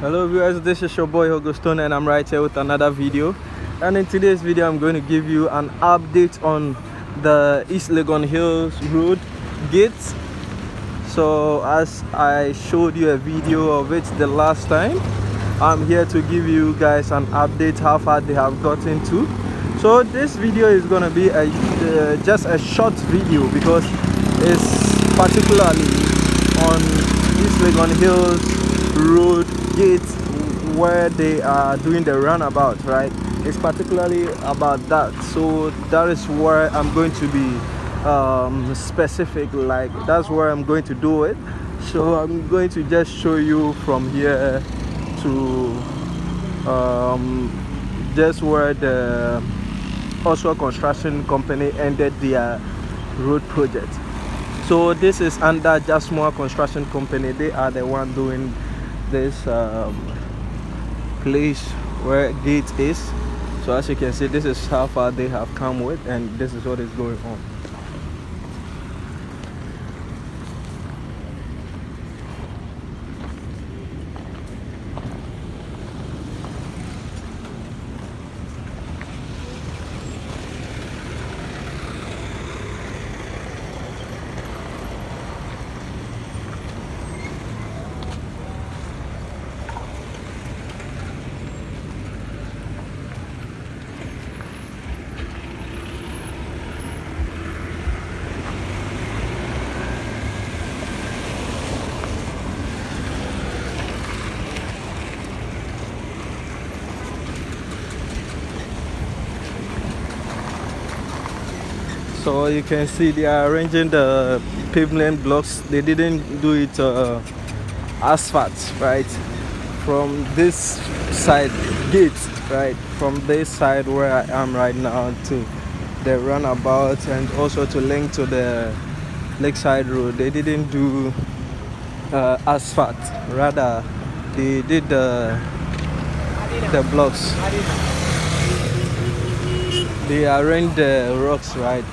Hello viewers, this is your boy Augustone and I'm right here with another video. And in today's video I'm going to give you an update on the East Legon Hills Road gate. So as I showed you a video of it the last time, I'm here to give you guys an update how far they have gotten to. So this video is going to be just a short video because it's particularly on East Legon Hills Road gate where they are doing the roundabout, right? It's particularly about that, so that is where I'm going to be specific, like that's where I'm going to do it. So I'm going to just show you from here to just where the Oswald Construction Company ended their road project. So this is under Jasmine Construction Company. They are the one doing this place where gate is. So as you can see, this is how far they have come with, and this is what is going on. So you can see they are arranging the pavement blocks. They didn't do it asphalt, right? From this side gate, right? From this side where I am right now to the roundabout, and also to link to the Lakeside Road, they didn't do asphalt. Rather, they did the blocks. They arranged the rocks, right?